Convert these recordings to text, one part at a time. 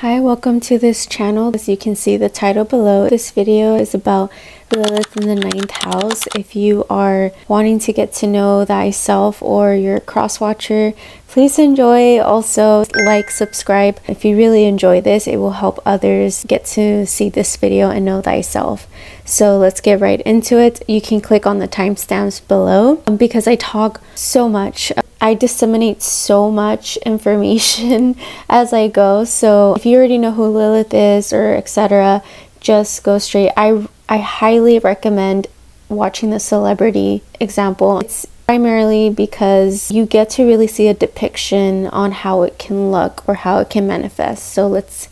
Hi, welcome to this channel. As you can see the title below, this video is about Lilith in the ninth house. If you are wanting to get to know thyself or you're a cross watcher, please enjoy. Also like, subscribe. If you really enjoy this, it will help others get to see this video and know thyself. So let's get right into it. You can click on the timestamps below because I talk so much. I disseminate so much information as I go. So if you already know who Lilith is or etc., just go straight. I highly recommend watching the celebrity example. It's primarily because you get to really see a depiction on how it can look or how it can manifest. So let's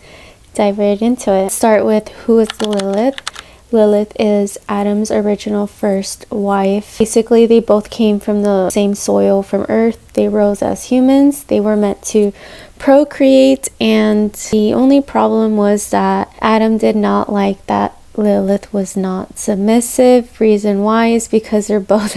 dive right into it. Start with who is Lilith. Lilith is Adam's original first wife. Basically, they both came from the same soil from Earth. They rose as humans. They were meant to procreate, and the only problem was that Adam did not like that Lilith was not submissive. Reason why is because they're both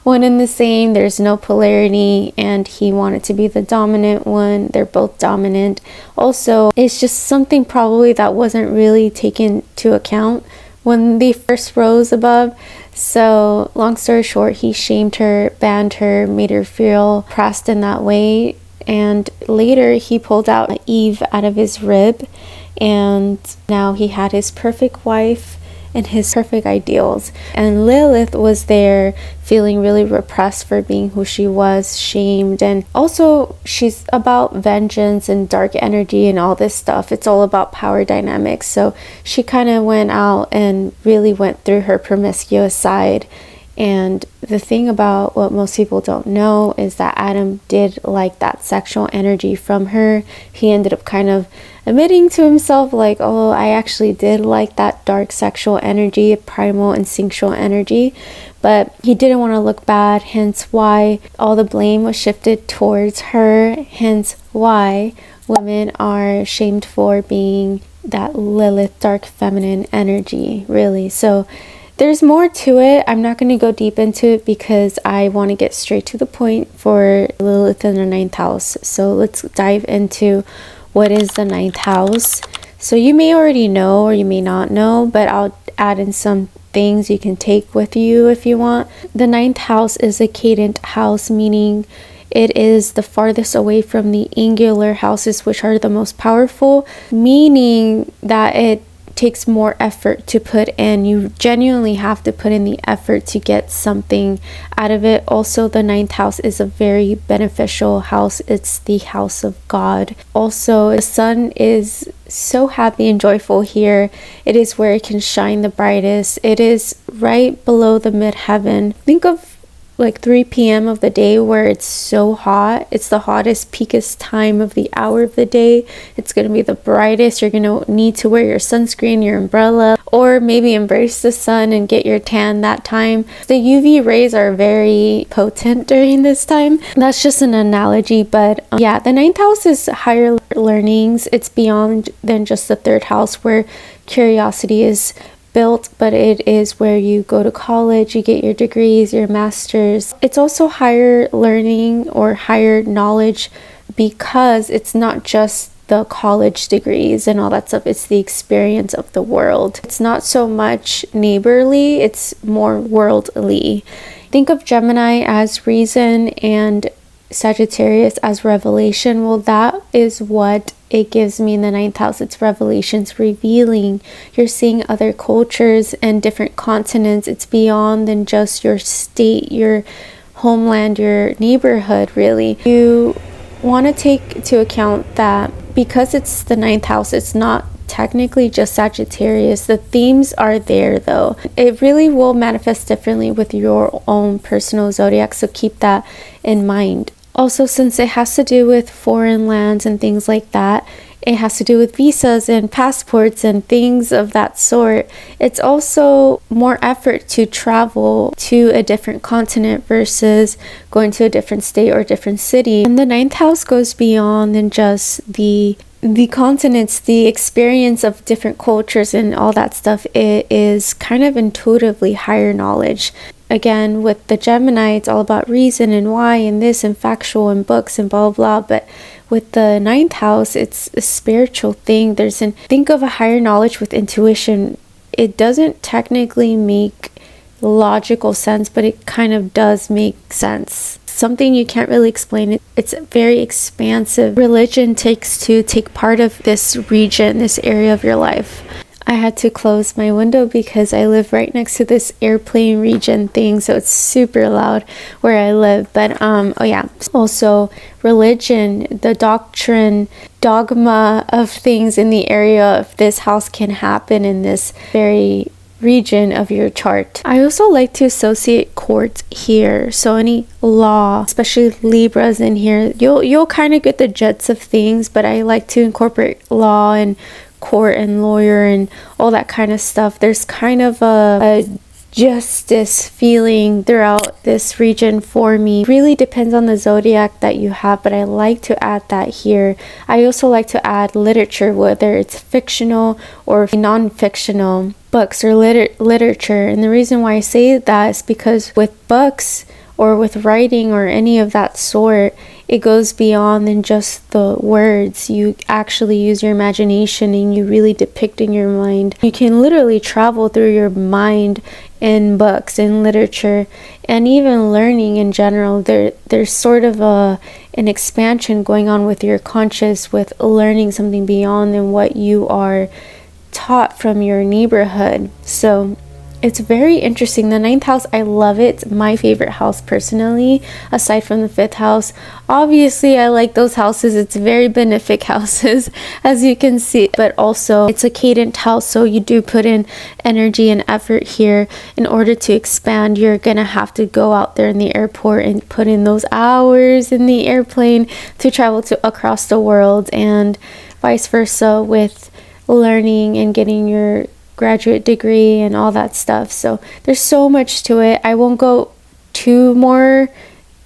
one and the same. There's no polarity, and he wanted to be the dominant one. They're both dominant. Also, it's just something probably that wasn't really taken into account when they first rose above. So long story short, he shamed her, banned her, made her feel oppressed in that way. And later he pulled out Eve out of his rib, and now he had his perfect wife and his perfect ideals. And Lilith was there feeling really repressed for being who she was, shamed, and also she's about vengeance and dark energy and all this stuff. It's all about power dynamics. So she kind of went out and really went through her promiscuous side. And the thing about what most people don't know is that Adam did like that sexual energy from her. He ended up kind of admitting to himself like, oh, I actually did like that dark sexual energy, primal instinctual energy, but he didn't want to look bad, hence why all the blame was shifted towards her, hence why women are shamed for being that Lilith dark feminine energy, really. So there's more to it. I'm not going to go deep into it because I want to get straight to the point for Lilith in the ninth house. So let's dive into what is the ninth house. So you may already know or you may not know, but I'll add in some things you can take with you if you want. The ninth house is a cadent house, meaning it is the farthest away from the angular houses, which are the most powerful, meaning that it takes more effort to put in. You genuinely have to put in the effort to get something out of it. Also, the ninth house is a very beneficial house. It's the house of God. Also, the sun is so happy and joyful here. It is where it can shine the brightest. It is right below the midheaven. Think of like 3 p.m. of the day where it's so hot. It's the hottest, peakest time of the hour of the day. It's going to be the brightest. You're going to need to wear your sunscreen, your umbrella, or maybe embrace the sun and get your tan that time. The UV rays are very potent during this time. That's just an analogy, but yeah, the ninth house is higher learnings. It's beyond than just the third house where curiosity is built, but it is where you go to college, you get your degrees, your masters. It's also higher learning or higher knowledge because it's not just the college degrees and all that stuff. It's the experience of the world. It's not so much neighborly, it's more worldly. Think of Gemini as reason and Sagittarius as revelation. Well, that is what it gives me in the ninth house. It's revelations, revealing. You're seeing other cultures and different continents. It's beyond than just your state, your homeland, your neighborhood, really. You want to take into account that because it's the ninth house, it's not technically just Sagittarius. The themes are there though. It really will manifest differently with your own personal zodiac, so keep that in mind. Also, since it has to do with foreign lands and things like that, it has to do with visas and passports and things of that sort. It's also more effort to travel to a different continent versus going to a different state or different city. And the ninth house goes beyond than just the continents, the experience of different cultures and all that stuff. It is kind of intuitively higher knowledge. Again, with the Gemini, it's all about reason and why and this and factual and books and blah blah blah. But with the ninth house, it's a spiritual thing. Think of a higher knowledge with intuition. It doesn't technically make logical sense, but it kind of does make sense. Something you can't really explain. It's very expansive. Religion takes to take part of this region, this area of your life. I had to close my window because I live right next to this airplane region thing, so it's super loud where I live. But oh yeah, also religion, the doctrine, dogma of things in the area of this house can happen in this very region of your chart. I also like to associate court here, so any law, especially Libras in here, you'll kind of get the jets of things, but I like to incorporate law and court and lawyer and all that kind of stuff. There's kind of a justice feeling throughout this region for me. It really depends on the zodiac that you have, but I like to add that here. I also like to add literature, whether it's fictional or non-fictional books or literature. And the reason why I say that is because with books or with writing or any of that sort, it goes beyond than just the words. You actually use your imagination and you really depict in your mind. You can literally travel through your mind in books, in literature, and even learning in general. There's sort of an expansion going on with your conscious, with learning something beyond than what you are taught from your neighborhood. So it's very interesting. The ninth house, I love it. It's my favorite house personally, aside from the fifth house. Obviously, I like those houses. It's very benefic houses, as you can see. But also, it's a cadent house, so you do put in energy and effort here. In order to expand, you're going to have to go out there in the airport and put in those hours in the airplane to travel to across the world, and vice versa with learning and getting your graduate degree and all that stuff. So there's so much to it. I won't go too more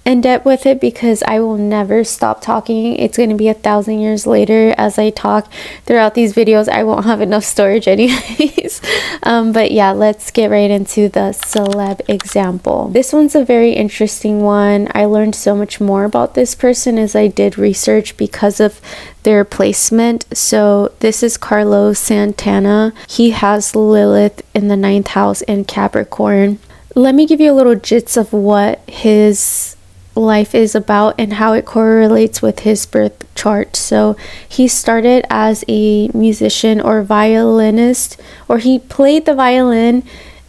in depth with it because I will never stop talking. It's going to be 1,000 years later as I talk throughout these videos. I won't have enough storage anyways. But yeah, let's get right into the celeb example. This one's a very interesting one. I learned so much more about this person as I did research because of their placement. So this is Carlos Santana. He has Lilith in the ninth house in Capricorn. Let me give you a little gist of what his life is about and how it correlates with his birth chart. So he started as a musician or violinist, or he played the violin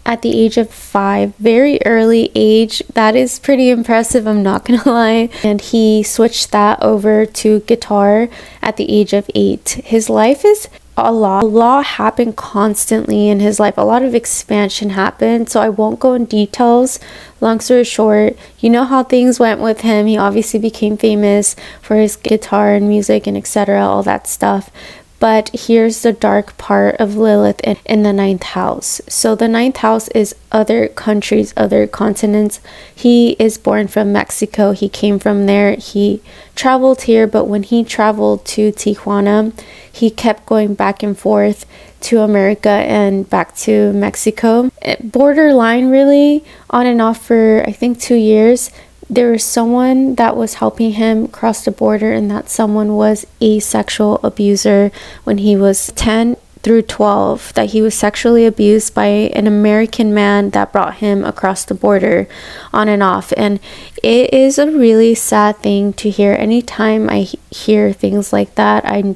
at the age of 5, very early age. That is pretty impressive, I'm not gonna lie. And he switched that over to guitar at the age of 8. His life is a lot happened constantly in his life. A lot of expansion happened, so I won't go in details. Long story short, you know how things went with him. He obviously became famous for his guitar and music and etc., all that stuff. But here's the dark part of Lilith in the ninth house. So the ninth house is other countries, other continents. He is born from Mexico. He came from there. He traveled here, but when he traveled to Tijuana, he kept going back and forth to America and back to Mexico. Borderline, really, on and off for I think 2 years. There was someone that was helping him cross the border, and that someone was a sexual abuser when he was 10 through 12, that he was sexually abused by an American man that brought him across the border on and off. And it is a really sad thing to hear. Anytime I hear things like that, I'm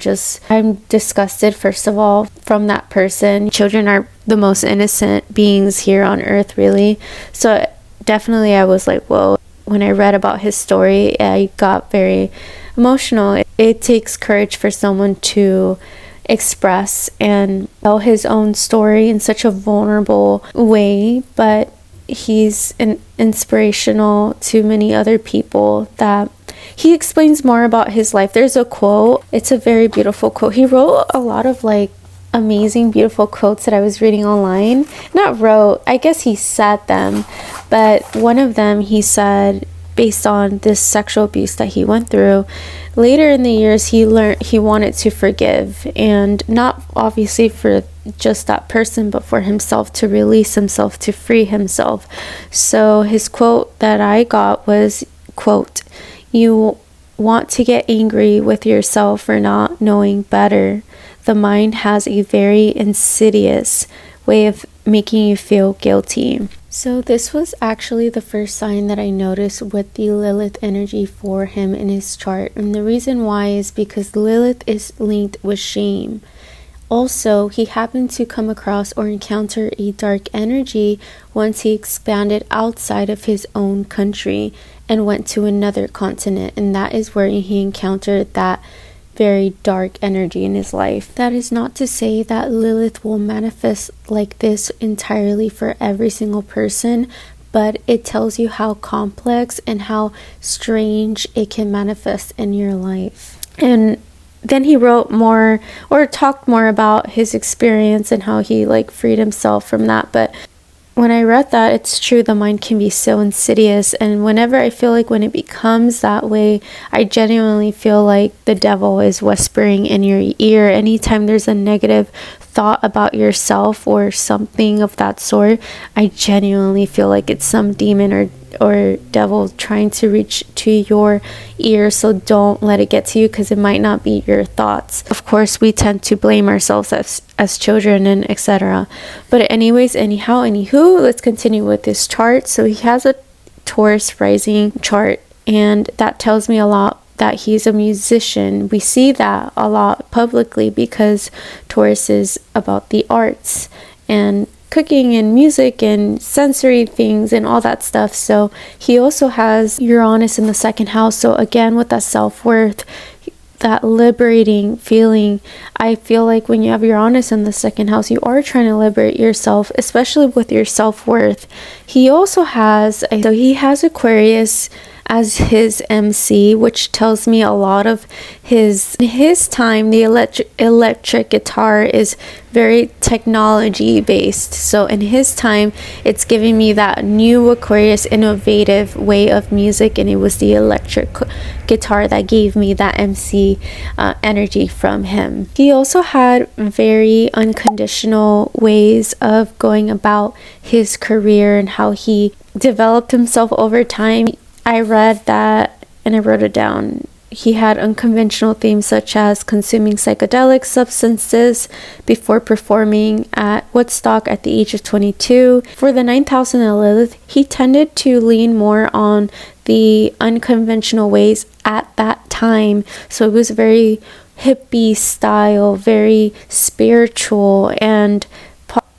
disgusted, first of all, from that person. Children are the most innocent beings here on earth, really. So definitely I was like, whoa. When I read about his story, I got very emotional. It takes courage for someone to express and tell his own story in such a vulnerable way, but he's an inspirational to many other people. That he explains more about his life. There's a quote. It's a very beautiful quote. He wrote a lot of amazing, beautiful quotes that I was reading online. Not wrote, I guess he said them, but one of them he said, based on this sexual abuse that he went through, later in the years he learned he wanted to forgive, and not obviously for just that person, but for himself, to release himself, to free himself. So his quote that I got was, quote, "You want to get angry with yourself for not knowing better. The mind has a very insidious way of making you feel guilty. So this was actually the first sign that I noticed with the Lilith energy for him in his chart. And the reason why is because Lilith is linked with shame. Also, he happened to come across or encounter a dark energy once he expanded outside of his own country and went to another continent. And that is where he encountered that very dark energy in his life. That is not to say that Lilith will manifest like this entirely for every single person, but it tells you how complex and how strange it can manifest in your life. And then he wrote more or talked more about his experience and how he freed himself from that. But when I read that, it's true, the mind can be so insidious. And whenever I feel like when it becomes that way, I genuinely feel like the devil is whispering in your ear. Anytime there's a negative thought about yourself or something of that sort, I genuinely feel like it's some demon or devil trying to reach to your ear. So don't let it get to you, because it might not be your thoughts. Of course, we tend to blame ourselves as children and etc. But anywho, let's continue with this chart. So he has a Taurus rising chart, and that tells me a lot that he's a musician. We see that a lot publicly because Taurus is about the arts and cooking and music and sensory things and all that stuff. So he also has Uranus in the second house. So again, with that self-worth, that liberating feeling, I feel like when you have Uranus in the second house, you are trying to liberate yourself, especially with your self-worth. He has Aquarius as his MC, which tells me a lot of his time. The electric guitar is very technology based, so in his time it's giving me that new Aquarius innovative way of music, and it was the electric guitar that gave me that MC energy from him. He also had very unconditional ways of going about his career and how he developed himself over time. I read that and I wrote it down. He had unconventional themes such as consuming psychedelic substances before performing at Woodstock at the age of 22. For the 9th house in Lilith, he tended to lean more on the unconventional ways at that time. So it was very hippie style, very spiritual, and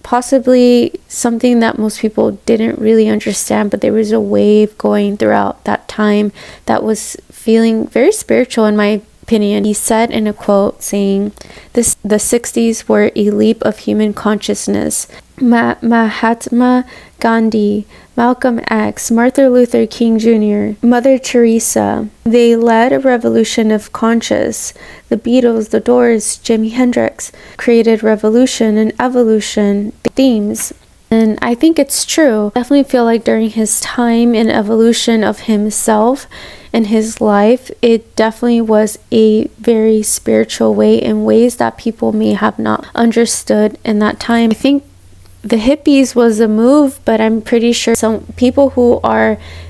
possibly something that most people didn't really understand, but there was a wave going throughout that time that was feeling very spiritual, in my opinion. He said in a quote saying, the 60s were a leap of human consciousness. Mahatma Gandhi, Malcolm X, Martin Luther King Jr., Mother Teresa, they led a revolution of conscious. The Beatles, The Doors, Jimi Hendrix created revolution and evolution themes. And I think it's true. I definitely feel like during his time and evolution of himself and his life, it definitely was a very spiritual way in ways that people may have not understood in that time. I think the hippies was a move, but I'm pretty sure some people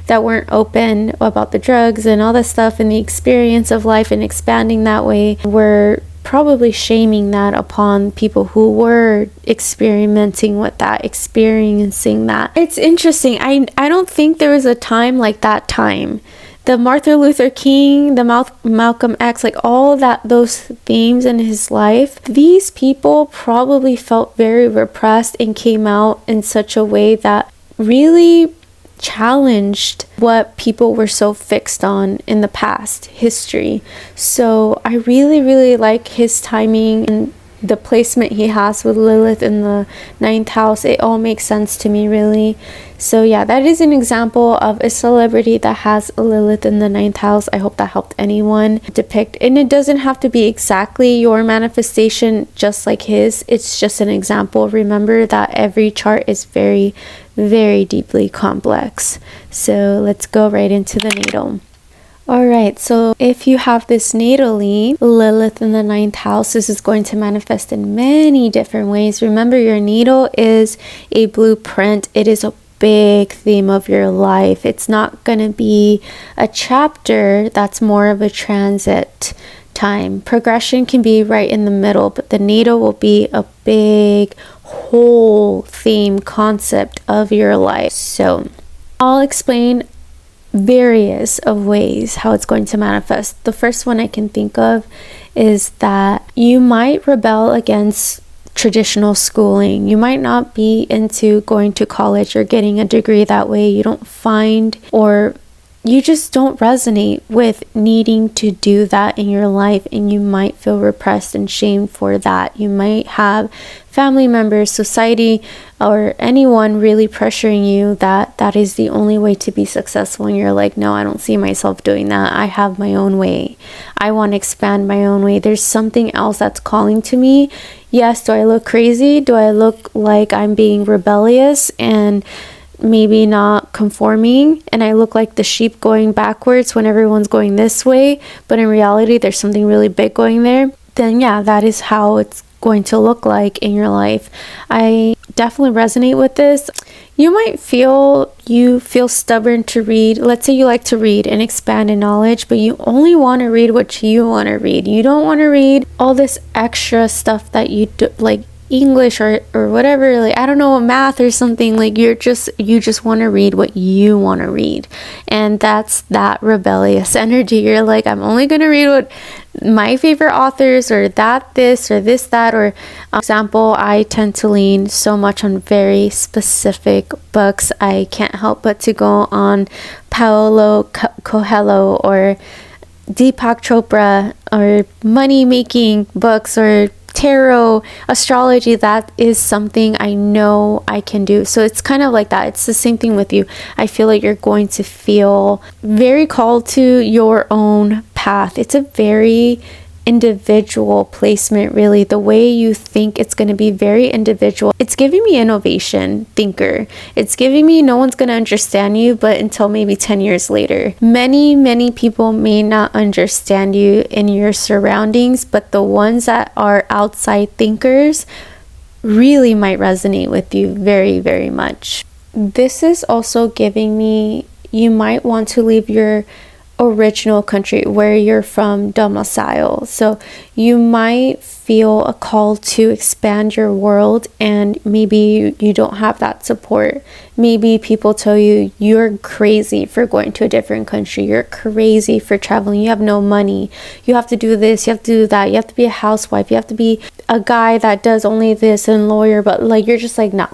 that weren't open about the drugs and all that stuff and the experience of life and expanding that way were probably shaming that upon people who were experimenting with that, experiencing that. It's interesting. I don't think there was a time like that time. The Martin Luther King, the Malcolm X, all those themes in his life, these people probably felt very repressed and came out in such a way that really challenged what people were so fixed on in the past history. So I really, really like his timing and the placement he has with Lilith in the 9th house. It all makes sense to me, really. So yeah, that is an example of a celebrity that has a Lilith in the 9th house. I hope that helped anyone depict. And it doesn't have to be exactly your manifestation just like his. It's just an example. Remember that every chart is very, very deeply complex. So let's go right into the natal. Alright, so if you have this natally, Lilith in the 9th house, this is going to manifest in many different ways. Remember, your natal is a blueprint. It is a big theme of your life. It's not going to be a chapter, that's more of a transit time. Progression can be right in the middle, but the natal will be a big whole theme concept of your life. So I'll explain various of ways how it's going to manifest. The first one I can think of is that you might rebel against traditional schooling. You might not be into going to college or getting a degree that way. You don't find, or you just don't resonate with needing to do that in your life, and you might feel repressed and shamed for that. You might have family members, society, or anyone really pressuring you that is the only way to be successful, and you're like, no, I don't see myself doing that. I have my own way. I want to expand my own way. There's something else that's calling to me. Yes, do I look crazy? Do I look like I'm being rebellious and maybe not conforming, and I look like the sheep going backwards when everyone's going this way, but in reality there's something really big going there? Then yeah, that is how it's going to look like in your life. I definitely resonate with this. You might feel stubborn to read. Let's say you like to read and expand in knowledge, but you only want to read what you want to read. You don't want to read all this extra stuff that you do, like English or whatever, like I don't know, math or something. Like you just want to read what you want to read, and that's that rebellious energy. You're like, I'm only going to read what my favorite authors, or this or this that, or example, I tend to lean so much on very specific books. I can't help but to go on Paulo Coelho or Deepak Chopra, or money making books, or tarot, astrology. That is something I know I can do. So it's kind of like that. It's the same thing with you. I feel like you're going to feel very called to your own path. It's a very individual placement, really. The way you think, it's going to be very individual. It's giving me innovation thinker. It's giving me no one's going to understand you, but until maybe 10 years later. Many people may not understand you in your surroundings, but the ones that are outside thinkers really might resonate with you very, very much. This is also giving me, you might want to leave your original country where you're from domicile. So you might feel a call to expand your world, and maybe you don't have that support. Maybe people tell you you're crazy for going to a different country, you're crazy for traveling, you have no money, you have to do this, you have to do that, you have to be a housewife, you have to be a guy that does only this and lawyer. But like, you're just like, no.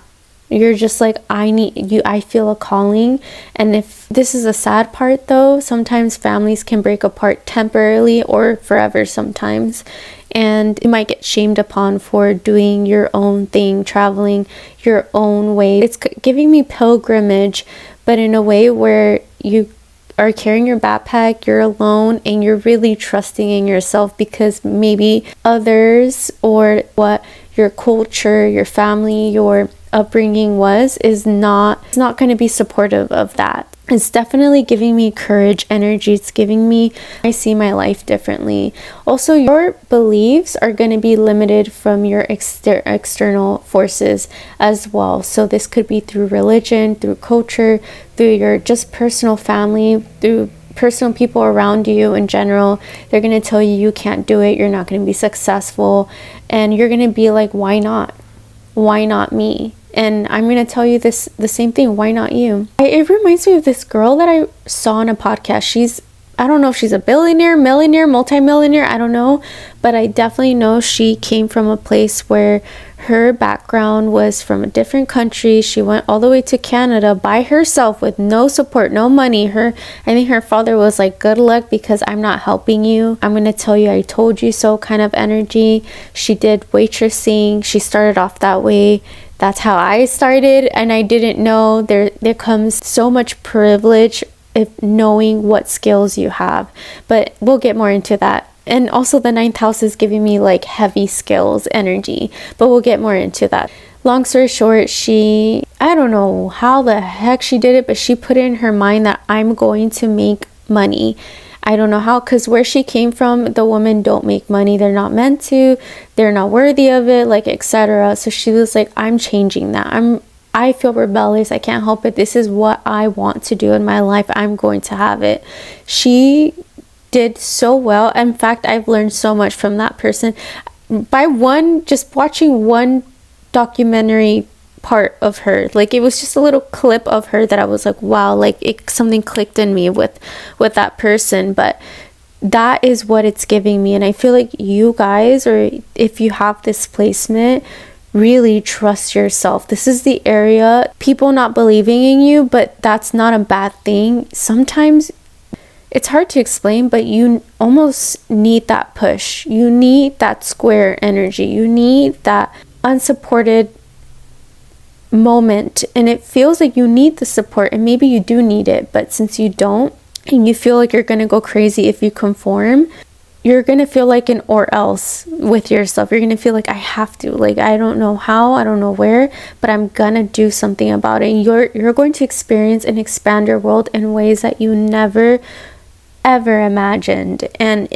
You're just like, I need you. I feel a calling. And if this is a sad part though, sometimes families can break apart temporarily or forever sometimes. And you might get shamed upon for doing your own thing, traveling your own way. It's giving me pilgrimage, but in a way where you are carrying your backpack, you're alone, and you're really trusting in yourself, because maybe others, or what your culture, your family, your upbringing is not going to be supportive of that. It's definitely giving me courage energy. It's giving me, I see my life differently. Also, your beliefs are going to be limited from your external forces as well. So this could be through religion, through culture, through your just personal family, through personal people around you in general. They're going to tell you you can't do it, you're not going to be successful, and you're going to be like, why not? Why not me? And I'm going to tell you the same thing. Why not you? It reminds me of this girl that I saw on a podcast. I don't know if she's a billionaire, millionaire, multimillionaire, I don't know. But I definitely know she came from a place where her background was from a different country. She went all the way to Canada by herself with no support, no money. I think her father was like, good luck because I'm not helping you. I'm going to tell you I told you so kind of energy. She did waitressing. She started off that way. That's how I started, and I didn't know there comes so much privilege if knowing what skills you have. But we'll get more into that. And also the 9th house is giving me like heavy skills energy, but we'll get more into that. Long story short, I don't know how the heck she did it, but she put it in her mind that I'm going to make money. I don't know how, because where she came from, the women don't make money. They're not meant to. They're not worthy of it, like etc. So she was like, I'm changing that. I feel rebellious. I can't help it. This is what I want to do in my life. I'm going to have it. She did so well. In fact, I've learned so much from that person by just watching one documentary part of her. Like, it was just a little clip of her that I was like, wow, like something clicked in me with that person. But that is what it's giving me. And I feel like you guys, or if you have this placement, really trust yourself. This is the area, people not believing in you, but that's not a bad thing. Sometimes it's hard to explain, but you almost need that push. You need that square energy. You need that unsupported moment, and it feels like you need the support, and maybe you do need it, but since you don't, and you feel like you're gonna go crazy if you conform, you're gonna feel like an or else with yourself. You're gonna feel like, I have to, like, I don't know how, I don't know where, but I'm gonna do something about it. And you're going to experience and expand your world in ways that you never ever imagined. And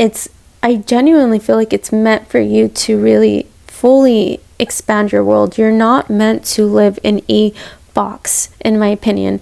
I genuinely feel like it's meant for you to really fully expand your world. You're not meant to live in a box, in my opinion.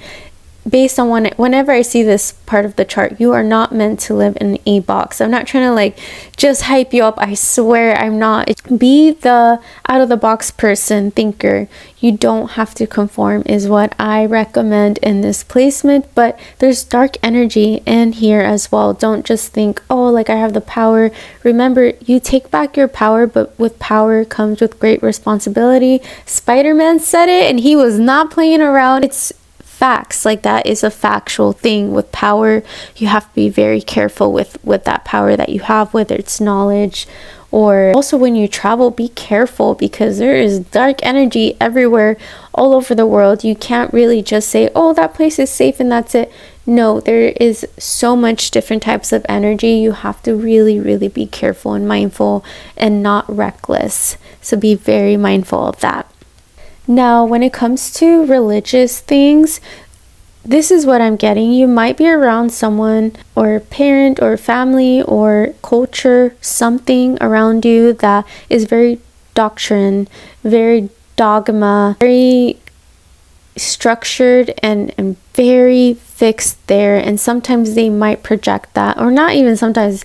Based on whenever I see this part of the chart, you are not meant to live in a box. I'm not trying to like just hype you up. I swear I'm not. Be the out of the box person, thinker. You don't have to conform is what I recommend in this placement, but there's dark energy in here as well. Don't just think, oh, like I have the power. Remember, you take back your power, but with power comes with great responsibility. Spider-Man said it, and he was not playing around. It's facts. Like, that is a factual thing. With power, you have to be very careful with that power that you have, whether it's knowledge, or also when you travel, be careful, because there is dark energy everywhere, all over the world. You can't really just say, oh, that place is safe and that's it. No, there is so much different types of energy. You have to really, really be careful and mindful and not reckless. So be very mindful of that. Now, when it comes to religious things, this is what I'm getting. You might be around someone, or a parent or family or culture, something around you that is very doctrine, very dogma, very structured and very fixed there. And sometimes they might project that, or not even sometimes.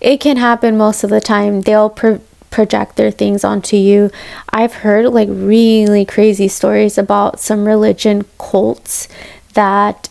It can happen most of the time. They'll project their things onto you. I've heard like really crazy stories about some religion cults that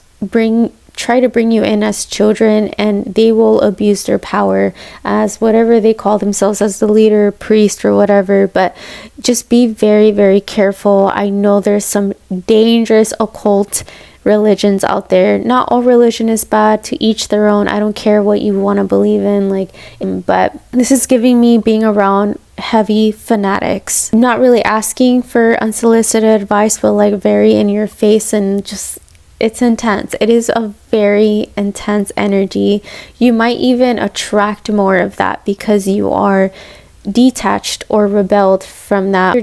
try to bring you in as children, and they will abuse their power as whatever they call themselves, as the leader, priest, or whatever. But just be very, very careful. I know there's some dangerous occult religions out there. Not all religion is bad, to each their own. I don't care what you want to believe in, but this is giving me being around heavy fanatics. I'm not really asking for unsolicited advice, but like very in your face, and just, it's intense. It is a very intense energy. You might even attract more of that because you are detached or rebelled from that.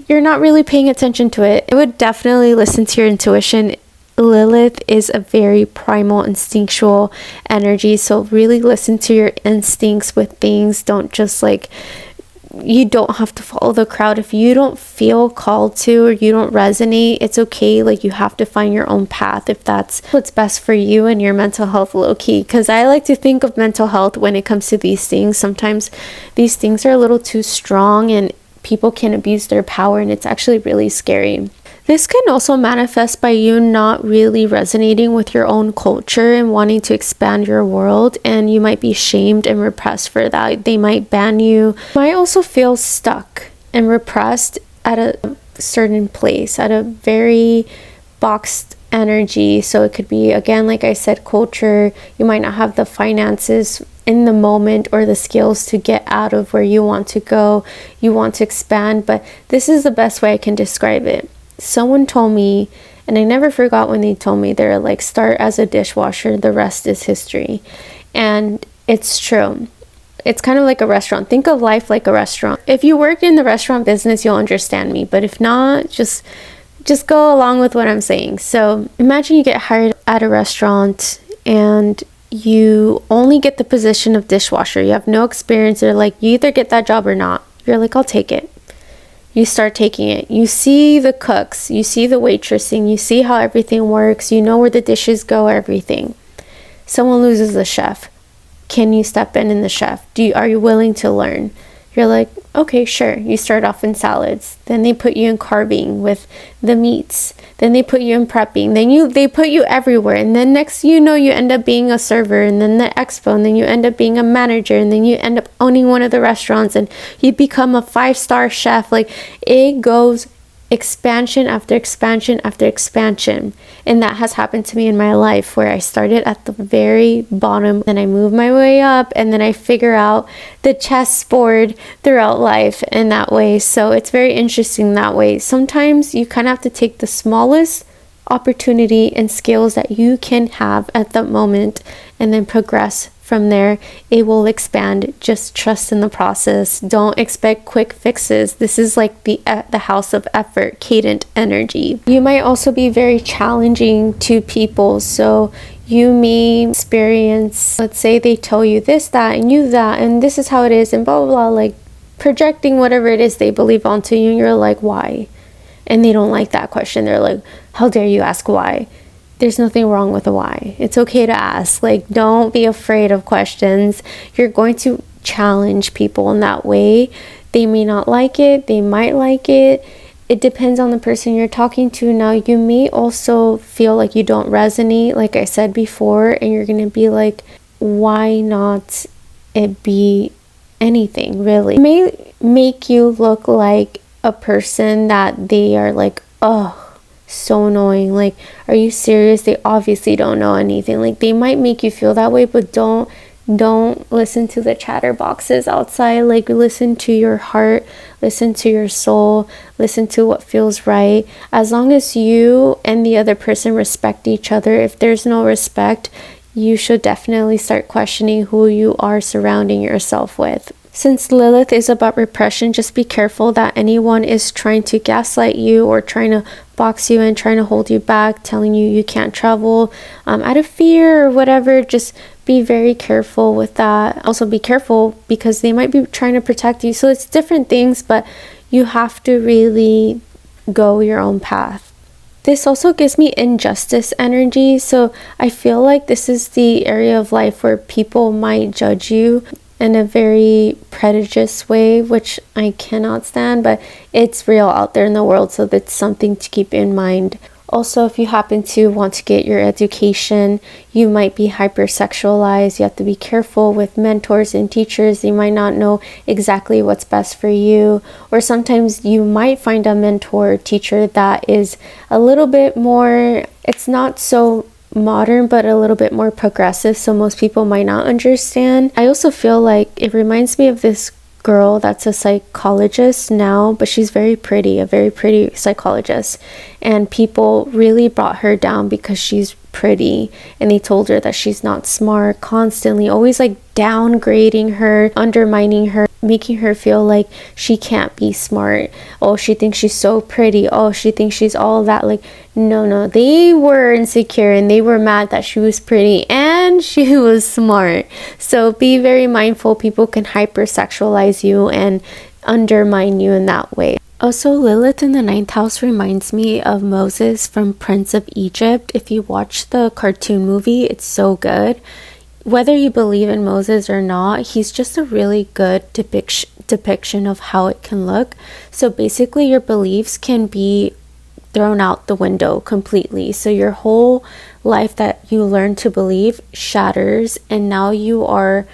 You're not really paying attention to it. I would definitely listen to your intuition. Lilith is a very primal, instinctual energy, so really listen to your instincts with things. Don't just you don't have to follow the crowd. If you don't feel called to, or you don't resonate, it's okay. Like, you have to find your own path if that's what's best for you and your mental health, low-key. Because I like to think of mental health when it comes to these things. Sometimes these things are a little too strong and people can abuse their power, and it's actually really scary. This can also manifest by you not really resonating with your own culture and wanting to expand your world, and you might be shamed and repressed for that. They might ban you. You might also feel stuck and repressed at a certain place, at a very boxed energy. So it could be, again, like I said, culture. You might not have the finances in the moment or the skills to get out of where you want to go. You want to expand, but this is the best way I can describe it. Someone told me, and I never forgot when they told me, they're like, start as a dishwasher, the rest is history. And it's true. It's kind of like a restaurant. Think of life like a restaurant. If you work in the restaurant business, you'll understand me, but if not, just go along with what I'm saying. So imagine you get hired at a restaurant and you only get the position of dishwasher. You have no experience. They're like, you either get that job or not. You're like, I'll take it. You start taking it. You see the cooks, you see the waitressing, you see how everything works, you know where the dishes go, everything. Someone loses a chef. Can you step in the chef? Are you willing to learn? You're like, okay, sure. You start off in salads. Then they put you in carving with the meats. Then they put you in prepping. Then they put you everywhere. And then next you know, you end up being a server, and then the expo, and then you end up being a manager, and then you end up owning one of the restaurants, and you become a 5-star chef. Like, it goes expansion after expansion after expansion. And that has happened to me in my life, where I started at the very bottom, then I move my way up, and then I figure out the chessboard throughout life in that way. So it's very interesting that way. Sometimes you kind of have to take the smallest opportunity and skills that you can have at that moment and then progress from there. It will expand. Just trust in the process. Don't expect quick fixes. This is like the house of effort, cadent energy. You might also be very challenging to people. So you may experience, let's say they tell you this, that, and you that, and this is how it is, and blah, blah, blah, like projecting whatever it is they believe onto you, and you're like, why? And they don't like that question. They're like, how dare you ask why? There's nothing wrong with a why. It's okay to ask. Like, don't be afraid of questions. You're going to challenge people in that way. They may not like it. They might like it. It depends on the person you're talking to. Now, you may also feel like you don't resonate, like I said before, and you're going to be like, why not it be anything, really? It may make you look like a person that they are like, oh, so annoying. Like, are you serious? They obviously don't know anything. Like, they might make you feel that way, but don't listen to the chatterboxes outside. Like, listen to your heart, listen to your soul, listen to what feels right. As long as you and the other person respect each other, if there's no respect, you should definitely start questioning who you are surrounding yourself with. Since Lilith is about repression, just be careful that anyone is trying to gaslight you or trying to box you in, trying to hold you back, telling you can't travel out of fear or whatever. Just be very careful with that. Also be careful because they might be trying to protect you. So it's different things, but you have to really go your own path. This also gives me injustice energy. So I feel like this is the area of life where people might judge you in a very prejudiced way, which I cannot stand, but it's real out there in the world, so that's something to keep in mind. Also, if you happen to want to get your education, you might be hypersexualized. You have to be careful with mentors and teachers. They might not know exactly what's best for you, or sometimes you might find a mentor or teacher that is a little bit more, it's not so modern, but a little bit more progressive, so most people might not understand. I also feel like it reminds me of this girl that's a psychologist now, but she's very pretty, a very pretty psychologist, and people really brought her down because she's pretty, and they told her that she's not smart, constantly always like downgrading her, undermining her, making her feel like she can't be smart. Oh, she thinks she's so pretty. Oh, she thinks she's all that. Like, no, they were insecure and they were mad that she was pretty and she was smart. So be very mindful. People can hypersexualize you and undermine you in that way. Also, Lilith in the 9th house reminds me of Moses from Prince of Egypt. If you watch the cartoon movie, it's so good. Whether you believe in Moses or not, he's just a really good depiction of how it can look. So basically, your beliefs can be thrown out the window completely. So your whole life that you learn to believe shatters, and now you are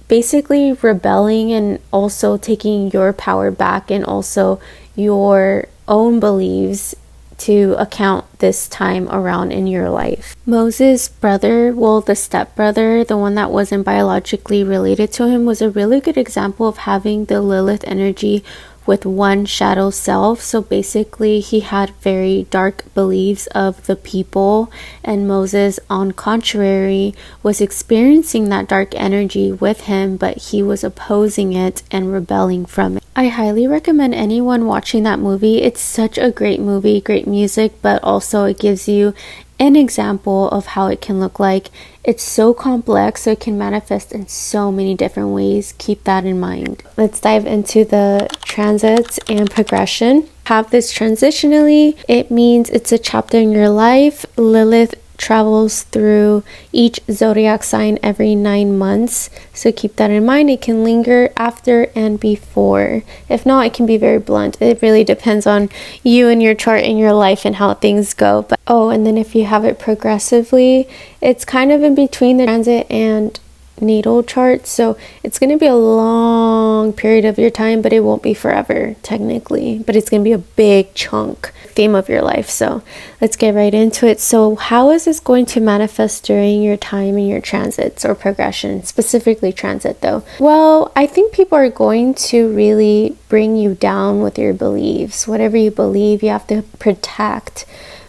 basically rebelling and also taking your power back and also your own beliefs to account this time around in your life. Moses' brother, well, the stepbrother, the one that wasn't biologically related to him, was a really good example of having the Lilith energy with one shadow self. So basically he had very dark beliefs of the people, and Moses, on contrary, was experiencing that dark energy with him, but he was opposing it and rebelling from it. I highly recommend anyone watching that movie. It's such a great movie, great music, but also it gives you an example of how it can look like. It's so complex, so it can manifest in so many different ways. Keep that in mind. Let's dive into the transits and progression. Have this transitionally. It means it's a chapter in your life. Lilith travels through each zodiac sign every 9 months, so keep that in mind. It can linger after and before. If not, it can be very blunt. It really depends on you and your chart in your life and how things go. But and then if you have it progressively, it's kind of in between the transit and natal chart, so it's going to be a long period of your time, but it won't be forever technically, but it's going to be a big chunk theme of your life. So let's get right into it. So how is this going to manifest during your time in your transits or progression, specifically transit though? Well, I think people are going to really bring you down with your beliefs. Whatever you believe, you have to protect,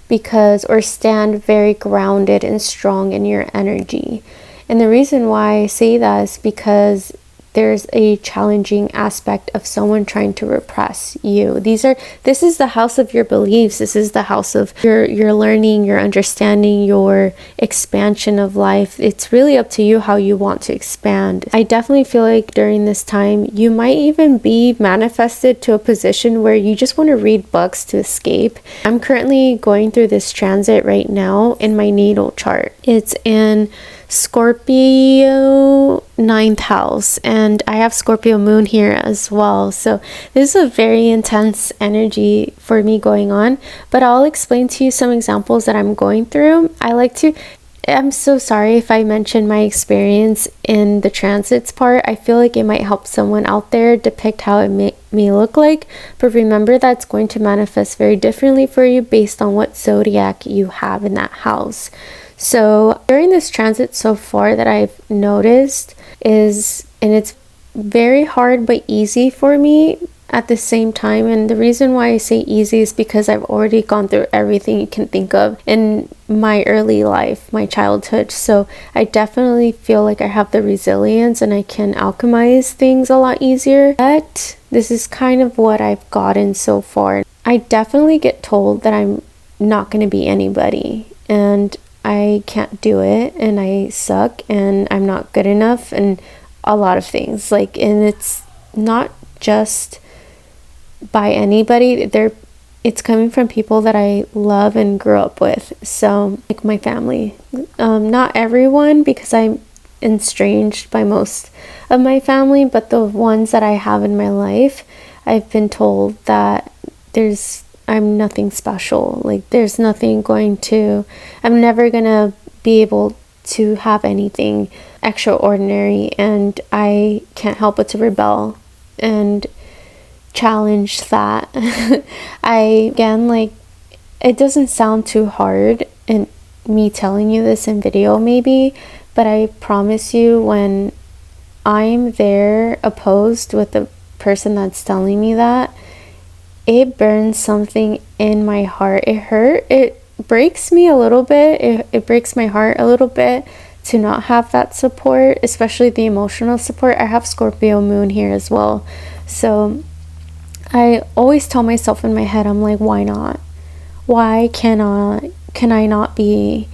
because or stand very grounded and strong in your energy. And the reason why I say that is because there's a challenging aspect of someone trying to repress you. This is the house of your beliefs. This is the house of your learning, your understanding, your expansion of life. It's really up to you how you want to expand. I definitely feel like during this time, you might even be manifested to a position where you just want to read books to escape. I'm currently going through this transit right now in my natal chart. It's in Scorpio 9th house, and I have Scorpio moon here as well, so this is a very intense energy for me going on. But I'll explain to you some examples that I'm going through. I'm so sorry if I mentioned my experience in the transits part. I feel like it might help someone out there depict how it may look like, but remember that's going to manifest very differently for you based on what zodiac you have in that house. So during this transit so far that I've noticed and it's very hard but easy for me at the same time. And the reason why I say easy is because I've already gone through everything you can think of in my early life, my childhood. So I definitely feel like I have the resilience and I can alchemize things a lot easier. But this is kind of what I've gotten so far. I definitely get told that I'm not going to be anybody, and I can't do it, and I suck, and I'm not good enough, and a lot of things. And it's not just by anybody. It's coming from people that I love and grew up with. So, like my family. Not everyone, because I'm estranged by most of my family, but the ones that I have in my life, I've been told that I'm nothing special. There's nothing I'm never gonna be able to have anything extraordinary, and I can't help but to rebel and challenge that. It doesn't sound too hard in me telling you this in video maybe, but I promise you, when I'm there opposed with the person that's telling me that, it burns something in my heart. It breaks me a little bit. It breaks my heart a little bit to not have that support, especially the emotional support. I have Scorpio moon here as well. So I always tell myself in my head, I'm like, why not? Why can I not be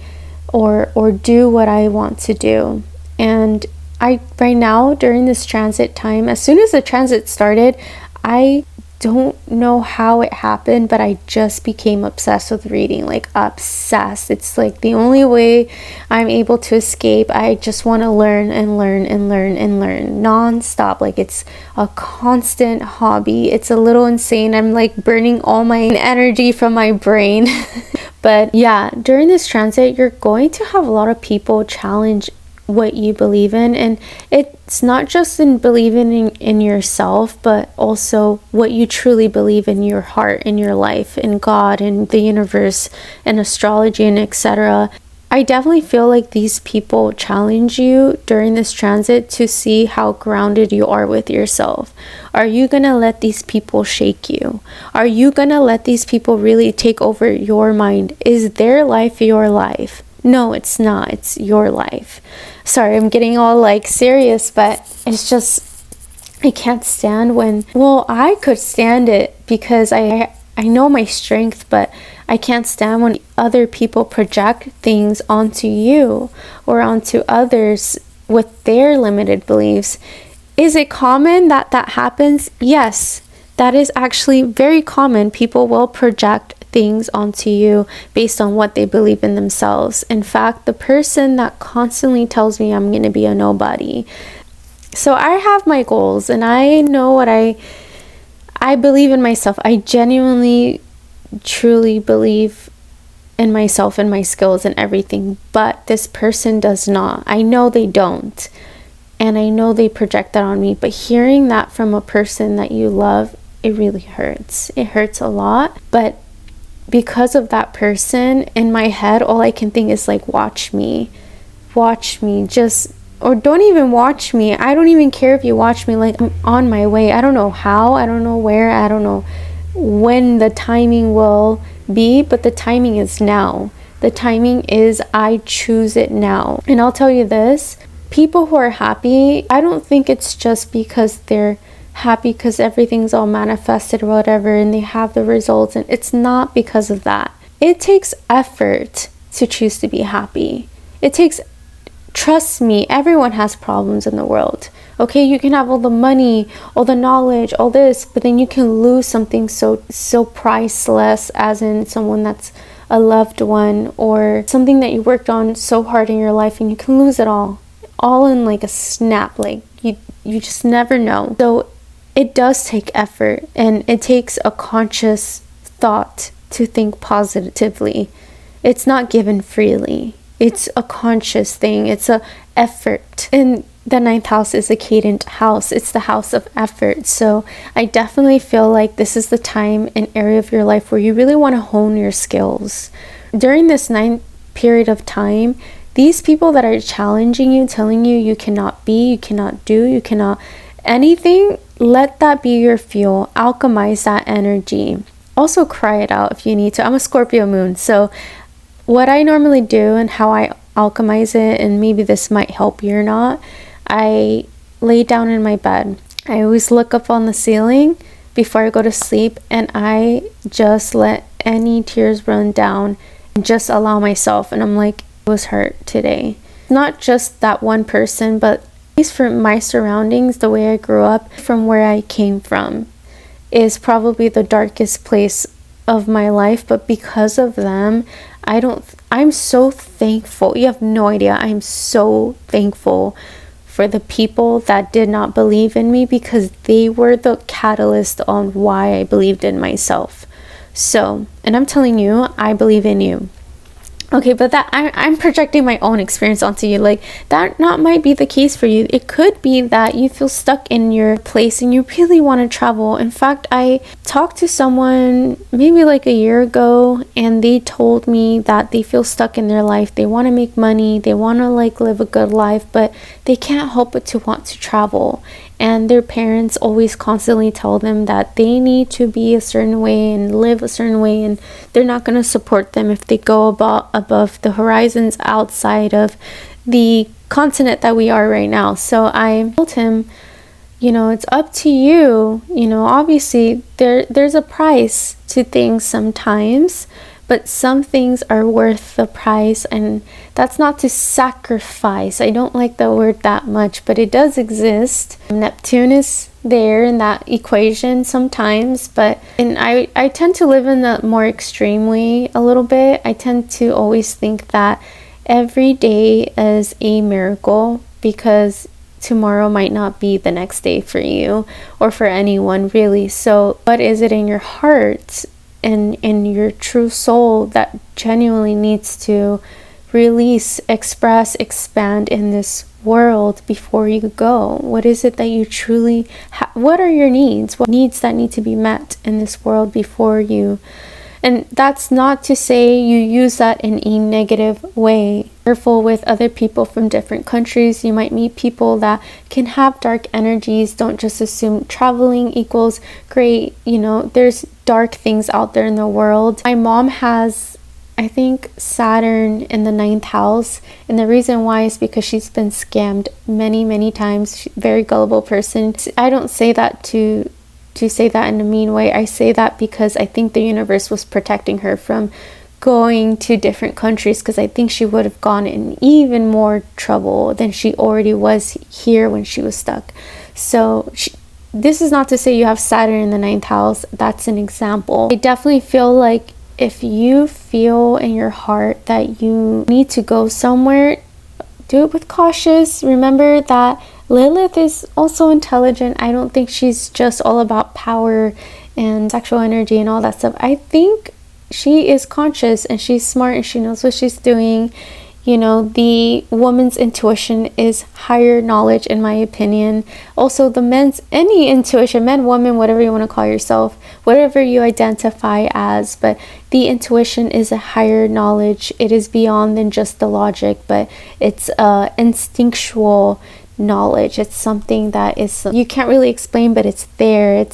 or do what I want to do? And right now during this transit time, as soon as the transit started, I don't know how it happened, but I just became obsessed with reading. Obsessed. It's the only way I'm able to escape. I just want to learn and learn and learn and learn non-stop. It's a constant hobby. It's a little insane. I'm burning all my energy from my brain. But yeah, during this transit, you're going to have a lot of people challenge what you believe in, and it's not just in believing in yourself, but also what you truly believe in your heart, in your life, in God, in the universe, and astrology, and etc. I definitely feel like these people challenge you during this transit to see how grounded you are with yourself. Are you gonna let these people shake you? Are you gonna let these people really take over your mind? Is their life your life? No, it's not. It's your life. Sorry, I'm getting all serious, but it's just, I can't stand I could stand it because I I know my strength, but I can't stand when other people project things onto you or onto others with their limited beliefs. Is it common that that happens? Yes, that is actually very common. People will project things onto you based on what they believe in themselves. In fact, the person that constantly tells me I'm going to be a nobody. So I have my goals and I know what I believe in myself. I genuinely, truly believe in myself and my skills and everything, but this person does not. I know they don't. And I know they project that on me, but hearing that from a person that you love, it really hurts. It hurts a lot. But because of that person, in my head, all I can think is like, watch me, just, or don't even watch me. I don't even care if you watch me. Like, I'm on my way. I don't know how, I don't know where, I don't know when the timing will be, but the timing is now. The timing is, I choose it now. And I'll tell you this, people who are happy, I don't think it's just because they're happy because everything's all manifested or whatever and they have the results, and it's not because of that. It takes effort to choose to be happy. Trust me, everyone has problems in the world. Okay, you can have all the money, all the knowledge, all this, but then you can lose something so priceless, as in someone that's a loved one, or something that you worked on so hard in your life, and you can lose it all in like a snap. Like you just never know. So it does take effort, and it takes a conscious thought to think positively. It's not given freely. It's a conscious thing. It's a effort. And the 9th house is a cadent house. It's the house of effort. So I definitely feel like this is the time and area of your life where you really want to hone your skills. During this 9th period of time, these people that are challenging you, telling you cannot be, you cannot do, you cannot anything, let that be your fuel. Alchemize that energy. Also cry it out if you need to. I'm a Scorpio moon, so what I normally do and how I alchemize it, and maybe this might help you or not, I lay down in my bed. I always look up on the ceiling before I go to sleep, and I just let any tears run down and just allow myself. And I'm like, I was hurt today. Not just that one person, but at least for my surroundings, the way I grew up, from where I came from, is probably the darkest place of my life. But because of them, I'm so thankful. You have no idea. I'm so thankful for the people that did not believe in me, because they were the catalyst on why I believed in myself. So, and I'm telling you, I believe in you. Okay, but that I'm projecting my own experience onto you. Like, that not might be the case for you. It could be that you feel stuck in your place and you really want to travel. In fact, I talked to someone maybe like a year ago, and they told me that they feel stuck in their life. They want to make money, they want to like live a good life, but they can't help but to want to travel. And their parents always constantly tell them that they need to be a certain way and live a certain way, and they're not going to support them if they go above the horizons outside of the continent that we are right now. So I told him, it's up to you. Obviously there's a price to things sometimes, but some things are worth the price, and that's not to sacrifice. I don't like the word that much, but it does exist. Neptune is there in that equation sometimes, and I tend to live in the more extreme way a little bit. I tend to always think that every day is a miracle, because tomorrow might not be the next day for you or for anyone really. So what is it in your heart and in your true soul that genuinely needs to release, express, expand in this world before you go? What is it that you truly what are your needs? What needs that need to be met in this world before you? And that's not to say you use that in a negative way. Careful with other people from different countries. You might meet people that can have dark energies. Don't just assume traveling equals great. There's dark things out there in the world. My mom has, I think, Saturn in the 9th house, and the reason why is because she's been scammed many times. Very gullible person. I don't say that to to say that in a mean way. I say that because I think the universe was protecting her from going to different countries, because I think she would have gone in even more trouble than she already was here when she was stuck. So this is not to say you have Saturn in the 9th house. That's an example. I definitely feel like if you feel in your heart that you need to go somewhere, do it with cautious. Remember that Lilith is also intelligent. I don't think she's just all about power and sexual energy and all that stuff. I think she is conscious and she's smart and she knows what she's doing. You know, the woman's intuition is higher knowledge, in my opinion. Also, the men's, any intuition, men, woman, whatever you want to call yourself, whatever you identify as, but the intuition is a higher knowledge. It is beyond than just the logic, but it's instinctual knowledge. It's something that is, you can't really explain, but it's there.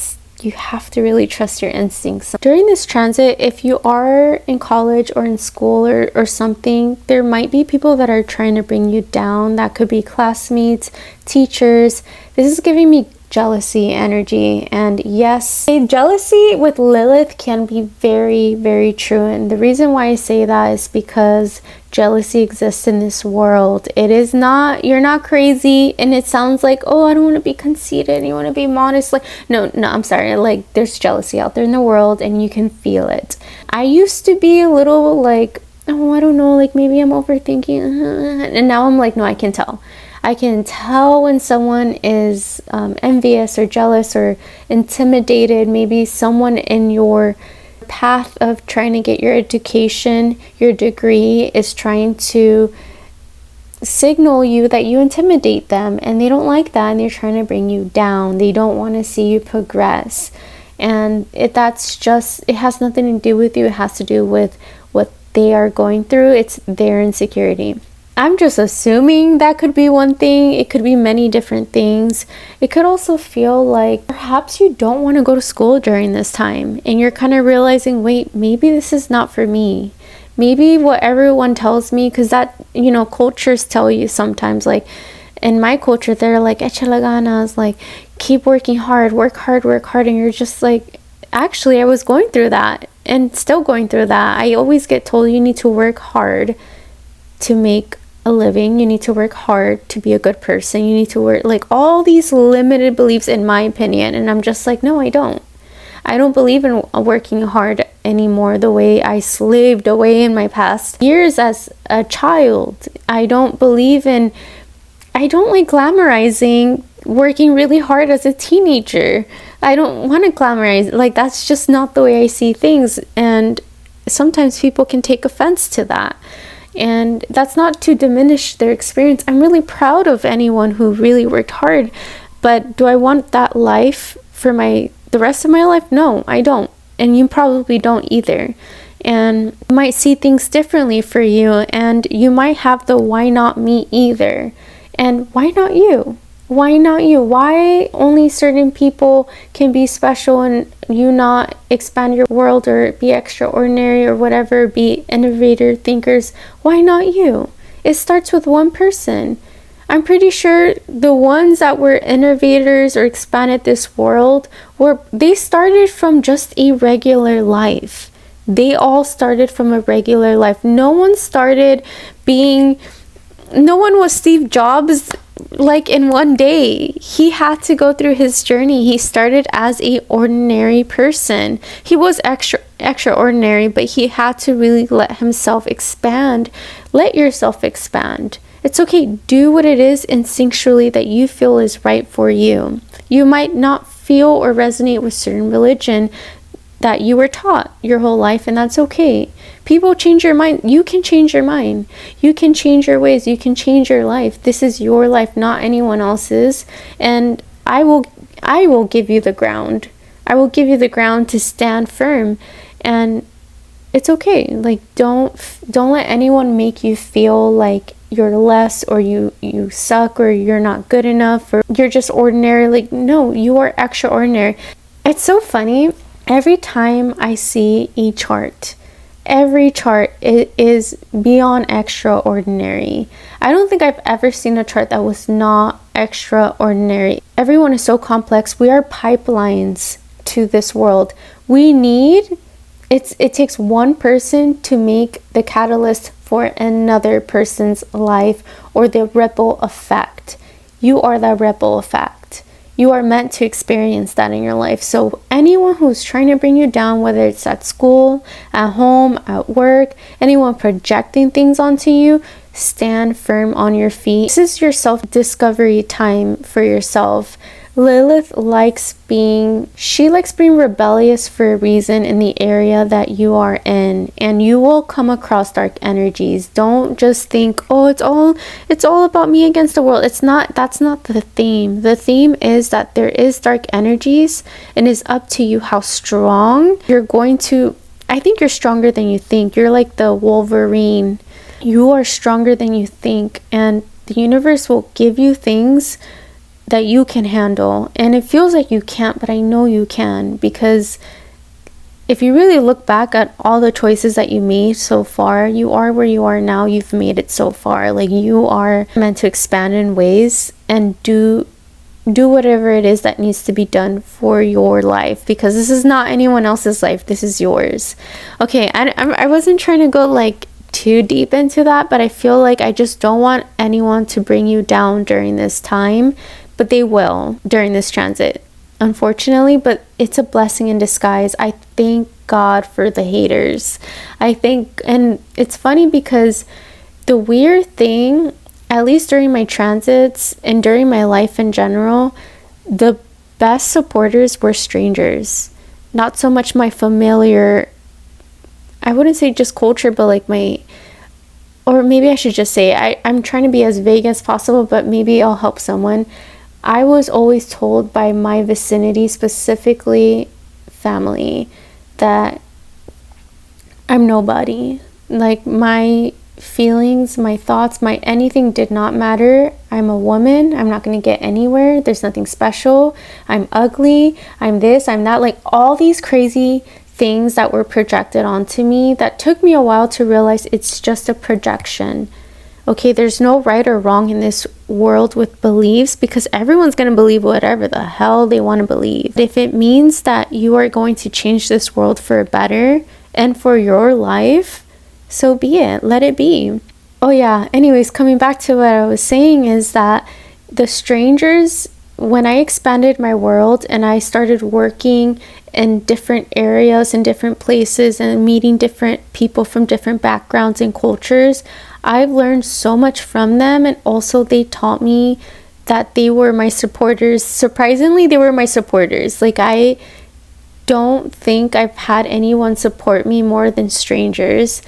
You have to really trust your instincts. During this transit, if you are in college or in school or something, there might be people that are trying to bring you down. That could be classmates, teachers. This is giving me jealousy energy. And yes, jealousy with Lilith can be very, very true. And the reason why I say that is because jealousy exists in this world. It is not, you're not crazy. And it sounds like, oh, I don't want to be conceited and you want to be modest. Like, no, I'm sorry. Like, there's jealousy out there in the world and you can feel it. I used to be a little like, oh, I don't know, like maybe I'm overthinking. And now I'm like, no, I can tell. I can tell when someone is envious or jealous or intimidated. Maybe someone in your path of trying to get your education, your degree, is trying to signal you that you intimidate them, and they don't like that, and they're trying to bring you down. They don't want to see you progress. And that's just, it has nothing to do with you. It has to do with what they are going through. It's their insecurity. I'm just assuming that could be one thing. It could be many different things. It could also feel like perhaps you don't want to go to school during this time and you're kind of realizing, wait, maybe this is not for me. Maybe what everyone tells me, because that, you know, cultures tell you sometimes, like in my culture, they're like, échale ganas, like keep working hard, work hard. And you're just like, actually, I was going through that and still going through that. I always get told you need to work hard to make a living. You need to work hard to be a good person. You need to work, like all these limited beliefs, in my opinion. And I'm just like, no, I don't believe in working hard anymore the way I slaved away in my past years as a child. I don't like glamorizing working really hard as a teenager. I don't want to glamorize, like that's just not the way I see things. And sometimes people can take offense to that. And that's not to diminish their experience. I'm really proud of anyone who really worked hard. But do I want that life for the rest of my life? No, I don't. And you probably don't either. And you might see things differently for you. And you might have the why not me either. And why not you? Why not you? Why only certain people can be special and you not expand your world or be extraordinary or whatever, be innovator thinkers? Why not you? It starts with one person. I'm pretty sure the ones that were innovators or expanded this world they started from just a regular life. They all started from a regular life. No one was Steve Jobs like in one day. He had to go through his journey. He started as a ordinary person. He was extraordinary, but he had to really let himself expand. Let yourself expand. It's okay. Do what it is instinctually that you feel is right for you. You might not feel or resonate with certain religion that you were taught your whole life, and that's okay. People change your mind. You can change your mind. You can change your ways. You can change your life. This is your life, not anyone else's. And I will give you the ground. I will give you the ground to stand firm. And it's okay. Like don't let anyone make you feel like you're less or you suck or you're not good enough or you're just ordinary. Like no, you are extraordinary. It's so funny. Every time I see a chart, every chart is beyond extraordinary. I don't think I've ever seen a chart that was not extraordinary. Everyone is so complex. We are pipelines to this world. It takes one person to make the catalyst for another person's life, or the ripple effect. You are that ripple effect. You are meant to experience that in your life. So anyone who's trying to bring you down, whether it's at school, at home, at work, anyone projecting things onto you, stand firm on your feet. This is your self-discovery time for yourself. Lilith likes being rebellious for a reason in the area that you are in, and you will come across dark energies. Don't just think, oh, it's all about me against the world. That's not the theme. The theme is that there is dark energies, and it's up to you how strong you're going to. I think you're stronger than you think. You're like the Wolverine. You are stronger than you think, and the universe will give you things that you can handle. And it feels like you can't, but I know you can, because if you really look back at all the choices that you made so far, you are where you are now. You've made it so far. Like, you are meant to expand in ways and do whatever it is that needs to be done for your life, because this is not anyone else's life. This is yours. Okay, I wasn't trying to go like too deep into that, but I feel like I just don't want anyone to bring you down during this time. But they will during this transit, unfortunately, but it's a blessing in disguise. I thank God for the haters. And it's funny because the weird thing, at least during my transits and during my life in general, the best supporters were strangers. Not so much my familiar, I wouldn't say just culture, but like or maybe I should just say, I'm trying to be as vague as possible, but maybe I'll help someone. I was always told by my vicinity, specifically family, that I'm nobody. Like, my feelings, my thoughts, my anything did not matter. I'm a woman. I'm not going to get anywhere. There's nothing special. I'm ugly. I'm this, I'm that. Like, all these crazy things that were projected onto me that took me a while to realize it's just a projection. Okay, there's no right or wrong in this world with beliefs, because everyone's going to believe whatever the hell they want to believe. If it means that you are going to change this world for better and for your life, so be it. Let it be. Oh yeah, anyways, coming back to what I was saying is that the strangers, when I expanded my world and I started working in different areas and different places and meeting different people from different backgrounds and cultures, I've learned so much from them. And also they taught me that they were my supporters. Surprisingly, they were my supporters. Like, I don't think I've had anyone support me more than strangers.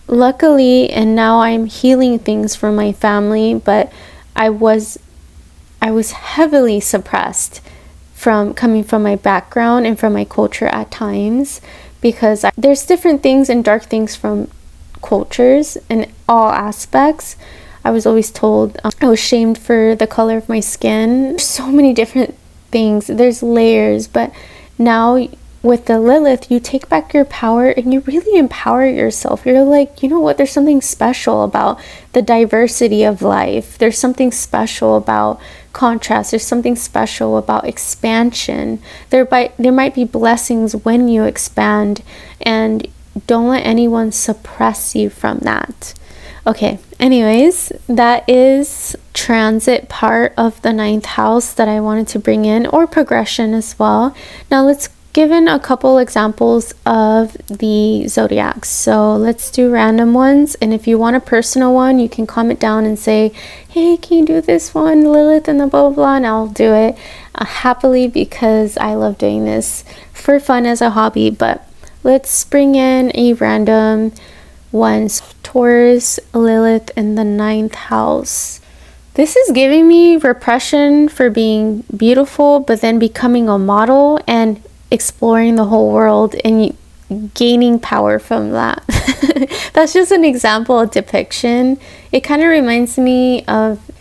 Luckily, and now I'm healing things from my family, but I was heavily suppressed from coming from my background and from my culture at times, because there's different things and dark things from cultures in all aspects. I was always told I was shamed for the color of my skin. There's so many different things. There's layers, but now with the Lilith, you take back your power and you really empower yourself. You're like, you know what? There's something special about the diversity of life. There's something special about contrast. There's something special about expansion. There might be blessings when you expand, and don't let anyone suppress you from that. Okay, anyways, that is transit part of the 9th house that I wanted to bring in, or progression as well. Now let's give in a couple examples of the zodiacs. So let's do random ones, and if you want a personal one, you can comment down and say, hey, can you do this one, Lilith and the blah blah blah, and I'll do it happily, because I love doing this for fun as a hobby. But let's bring in a random one. Taurus, Lilith in the 9th house. This is giving me repression for being beautiful, but then becoming a model and exploring the whole world and gaining power from that. That's just an example, a depiction. It kind of reminds me of,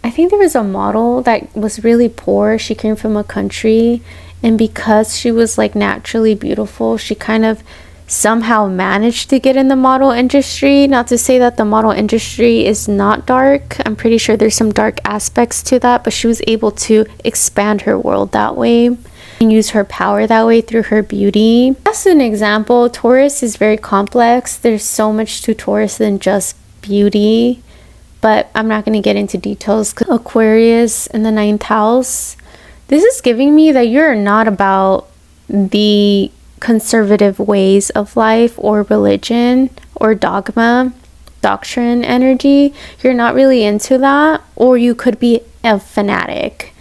I think there was a model that was really poor. She came from a country, and because she was like naturally beautiful, she kind of somehow managed to get in the model industry. Not to say that the model industry is not dark. I'm pretty sure there's some dark aspects to that, but she was able to expand her world that way. and use her power that way through her beauty. That's an example. Taurus is very complex. There's so much to Taurus than just beauty, but I'm not going to get into details. Aquarius in the 9th house, this is giving me that you're not about the conservative ways of life or religion or doctrine energy. You're not really into that, or you could be a fanatic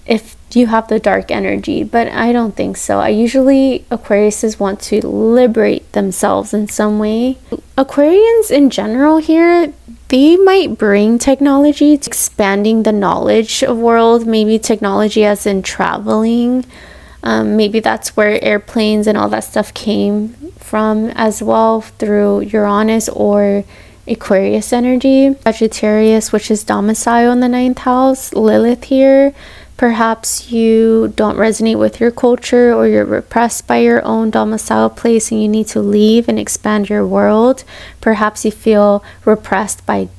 if you have the dark energy, but I don't think so. Aquariuses want to liberate themselves in some way. Aquarians in general here, they might bring technology to expanding the knowledge of world, maybe technology as in traveling. Maybe that's where airplanes and all that stuff came from as well, through Uranus or Aquarius energy. Sagittarius, which is domicile in the 9th house, Lilith here. Perhaps you don't resonate with your culture, or you're repressed by your own domicile place and you need to leave and expand your world. Perhaps you feel repressed by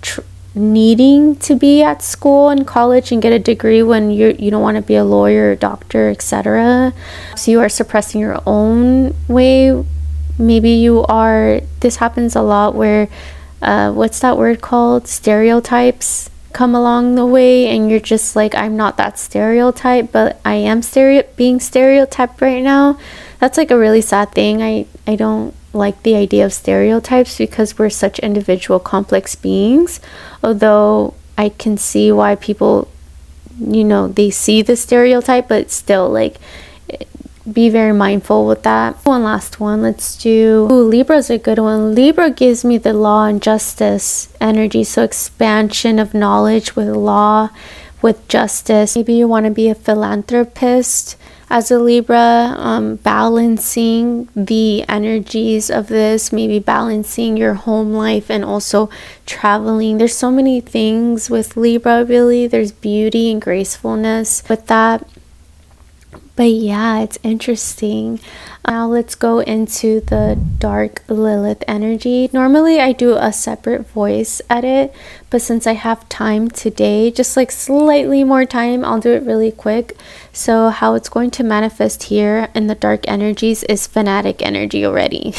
needing to be at school and college and get a degree when you don't want to be a lawyer, doctor, etc. So you are suppressing your own way. Maybe this happens a lot where what's that word called, stereotypes come along the way, and you're just like, I'm not that stereotype, but I am being stereotyped right now. That's like a really sad thing. I don't like the idea of stereotypes, because we're such individual complex beings. Although I can see why people, they see the stereotype, but still, like, be very mindful with that. One last one, let's do Libra's a good one. Libra gives me the law and justice energy, so expansion of knowledge with law, with justice. Maybe you want to be a philanthropist as a Libra, balancing the energies of this, maybe balancing your home life and also traveling. There's so many things with Libra, really. There's beauty and gracefulness with that. But yeah, it's interesting. Now let's go into the dark Lilith energy. Normally I do a separate voice edit, but since I have time today, just like slightly more time, I'll do it really quick. So how it's going to manifest here in the dark energies is fanatic energy already.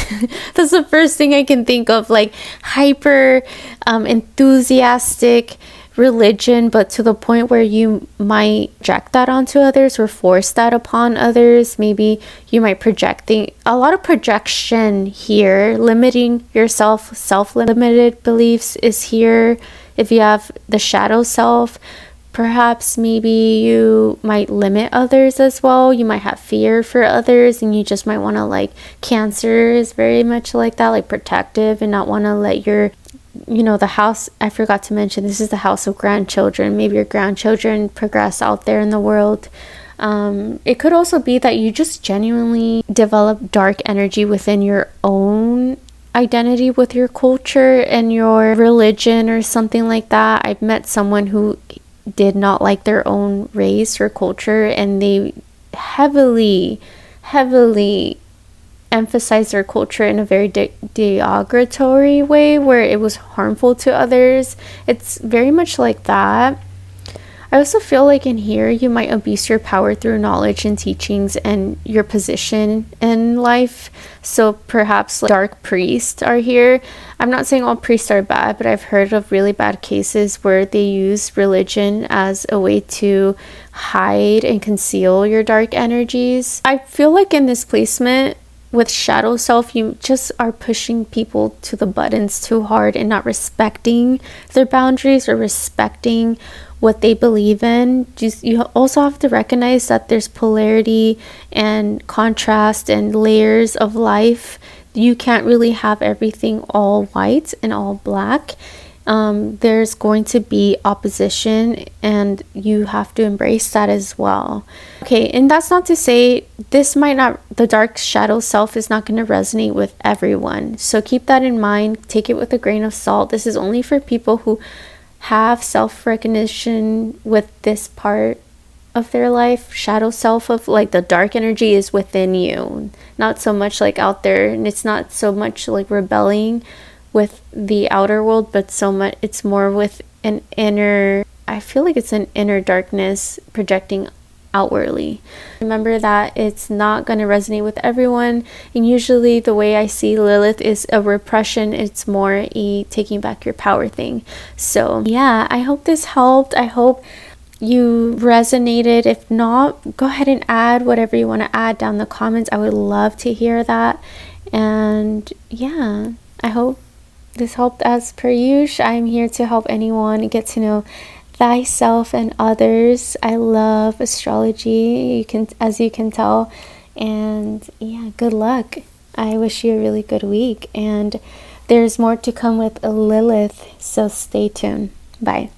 That's the first thing I can think of, like hyper enthusiastic religion, but to the point where you might project that onto others or force that upon others. Maybe you might a lot of projection here, limiting yourself. Self-limited beliefs is here. If you have the shadow self, perhaps maybe you might limit others as well. You might have fear for others, and you just might want to, like, Cancer is very much like that, like protective, and not want to let your the house, I forgot to mention, this is the house of grandchildren. Maybe your grandchildren progress out there in the world. It could also be that you just genuinely develop dark energy within your own identity with your culture and your religion or something like that. I've met someone who did not like their own race or culture, and they heavily emphasize their culture in a very derogatory way, where it was harmful to others. It's very much like that. I also feel like in here you might abuse your power through knowledge and teachings and your position in life. So perhaps dark priests are here. I'm not saying all priests are bad, but I've heard of really bad cases where they use religion as a way to hide and conceal your dark energies. I feel like in this placement with shadow self, you just are pushing people to the buttons too hard and not respecting their boundaries or respecting what they believe in. You also have to recognize that there's polarity and contrast and layers of life. You can't really have everything all white and all black. There's going to be opposition, and you have to embrace that as well. Okay, and that's not to say the dark shadow self is not going to resonate with everyone. So keep that in mind. Take it with a grain of salt. This is only for people who have self-recognition with this part of their life. Shadow self, of like the dark energy, is within you, not so much like out there, and it's not so much like rebelling with the outer world, but it's more with an inner, I feel like it's an inner darkness projecting outwardly. Remember that it's not going to resonate with everyone, and usually the way I see Lilith is a repression. It's more a taking back your power thing. So yeah, I hope this helped. I hope you resonated. If not, go ahead and add whatever you want to add down in the comments. I would love to hear that. And yeah, I hope this helped. As per usual, I'm here to help anyone get to know thyself and others. I love astrology, as you can tell. And yeah, good luck. I wish you a really good week, and there's more to come with Lilith, so stay tuned. Bye.